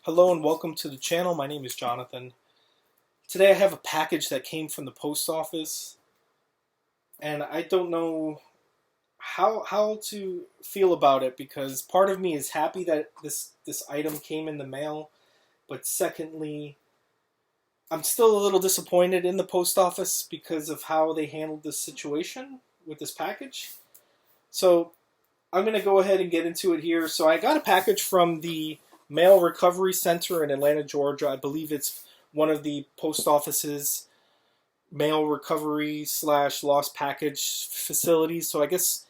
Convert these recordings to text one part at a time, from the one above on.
Hello and welcome to the channel. My name is Jonathan. Today I have a package that came from the post office and I don't know how to feel about it because part of me is happy that this item came in the mail, but secondly, I'm still a little disappointed in the post office because of how they handled this situation with this package. So I'm going to go ahead and get into it here. So I got a package from the Mail Recovery Center in Atlanta, Georgia. I believe it's one of the post office's mail recovery / lost package facilities. So I guess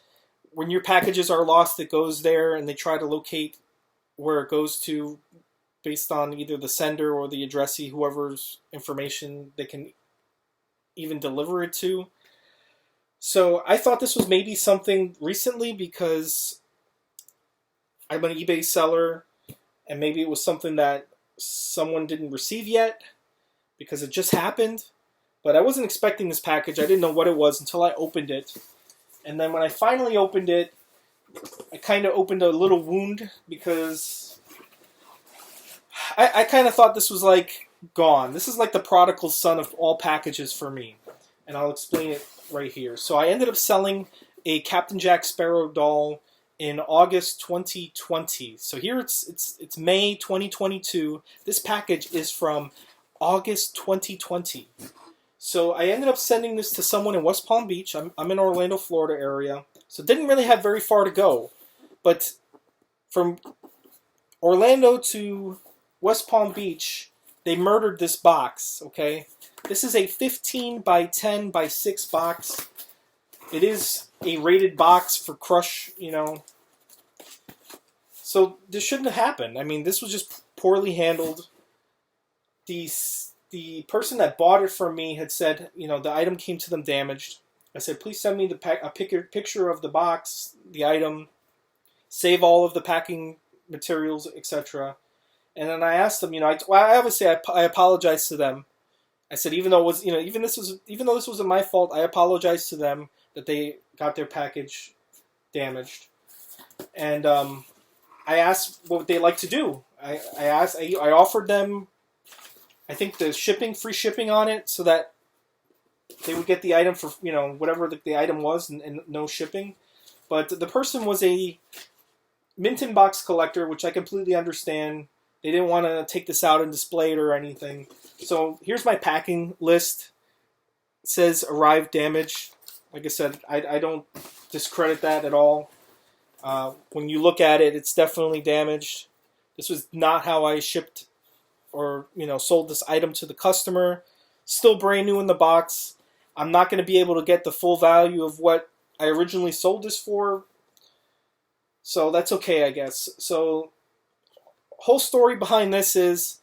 when your packages are lost, it goes there and they try to locate where it goes to based on either the sender or the addressee, whoever's information they can even deliver it to. So I thought this was maybe something recently because I'm an eBay seller and maybe it was something that someone didn't receive yet because it just happened. But I wasn't expecting this package. I didn't know what it was until I opened it. And then when I finally opened it, I kind of opened a little wound because I kind of thought this was like gone. This is like the prodigal son of all packages for me. And I'll explain it right here. So I ended up selling a Captain Jack Sparrow doll in August 2020. So here it's May 2022. This package is from August 2020. So I ended up sending this to someone in West Palm Beach. I'm in Orlando, Florida area. So didn't really have very far to go. But from Orlando to West Palm Beach, they murdered this box, okay? This is a 15 by 10 by 6 box. It is a rated box for crush, So this shouldn't have happened. I mean, this was just poorly handled. The person that bought it from me had said, the item came to them damaged. I said, please send me a picture of the box, the item, save all of the packing materials, etc. And then I asked them, I apologized to them. I said, even though this wasn't my fault, I apologized to them that they got their package damaged. And I asked what they'd like to do. I offered them, I think, the free shipping on it, so that they would get the item for whatever the item was, and no shipping. But the person was a mint in box collector, which I completely understand. They didn't want to take this out and display it or anything. So here's my packing list. It says arrived damage. Like I said, I don't discredit that at all. When you look at it, it's definitely damaged. This was not how I shipped or sold this item to the customer. Still brand new in the box. I'm not going to be able to get the full value of what I originally sold this for. So that's okay, I guess. So whole story behind this is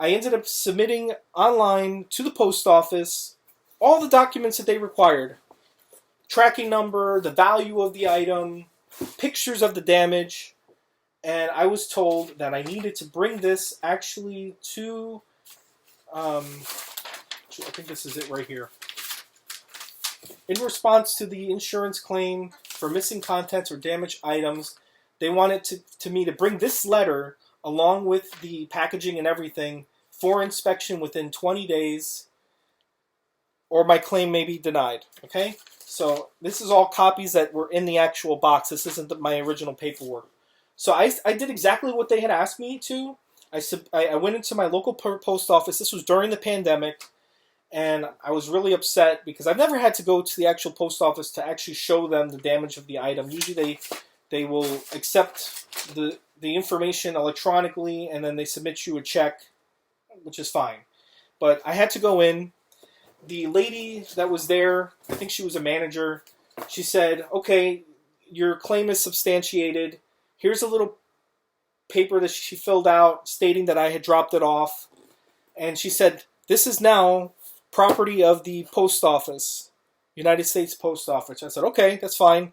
I ended up submitting online to the post office all the documents that they required. Tracking number, the value of the item, pictures of the damage, and I was told that I needed to bring this actually to, I think this is it right here. In response to the insurance claim for missing contents or damaged items, they wanted me to bring this letter along with the packaging and everything for inspection within 20 days, or my claim may be denied, okay? So this is all copies that were in the actual box. This isn't my original paperwork. So I did exactly what they had asked me to. I went into my local post office. This was during the pandemic, and I was really upset because I've never had to go to the actual post office to actually show them the damage of the item. Usually they will accept the information electronically, and then they submit you a check, which is fine. But I had to go in. The lady that was there, I think she was a manager, she said, okay, your claim is substantiated. Here's a little paper that she filled out stating that I had dropped it off. And she said, this is now property of the post office, United States Post Office. I said, okay, that's fine.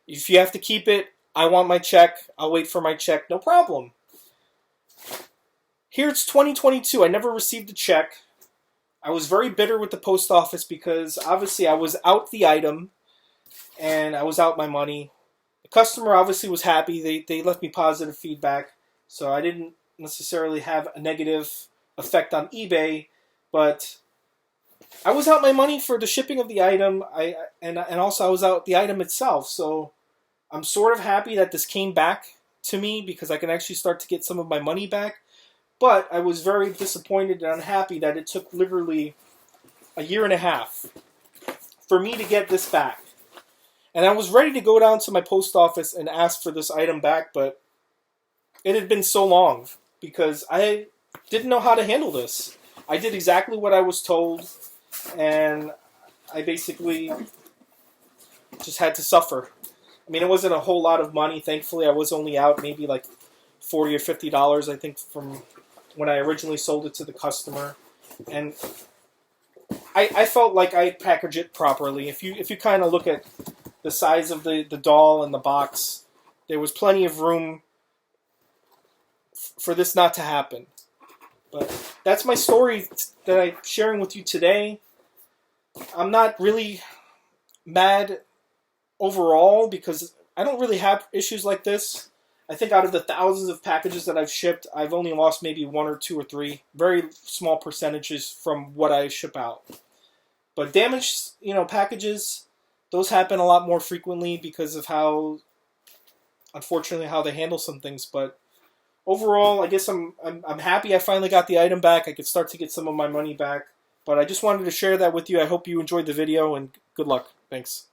If you have to keep it, I want my check. I'll wait for my check. No problem. Here it's 2022. I never received a check. I was very bitter with the post office because obviously I was out the item and I was out my money. The customer obviously was happy. They left me positive feedback. So I didn't necessarily have a negative effect on eBay, but I was out my money for the shipping of the item. And also I was out the item itself. So I'm sort of happy that this came back to me because I can actually start to get some of my money back. But I was very disappointed and unhappy that it took literally a year and a half for me to get this back. And I was ready to go down to my post office and ask for this item back, but it had been so long because I didn't know how to handle this. I did exactly what I was told, and I basically just had to suffer. I mean, it wasn't a whole lot of money. Thankfully, I was only out maybe like $40 or $50, I think, from when I originally sold it to the customer. And I felt like I packaged it properly. If you kind of look at the size of the doll and the box, there was plenty of room for this not to happen. But that's my story that I'm sharing with you today. I'm not really mad overall because I don't really have issues like this. I think out of the thousands of packages that I've shipped, I've only lost maybe 1 or 2 or 3. Very small percentages from what I ship out. But damaged, packages, those happen a lot more frequently because of unfortunately, how they handle some things. But overall, I guess I'm happy I finally got the item back. I could start to get some of my money back. But I just wanted to share that with you. I hope you enjoyed the video, and good luck. Thanks.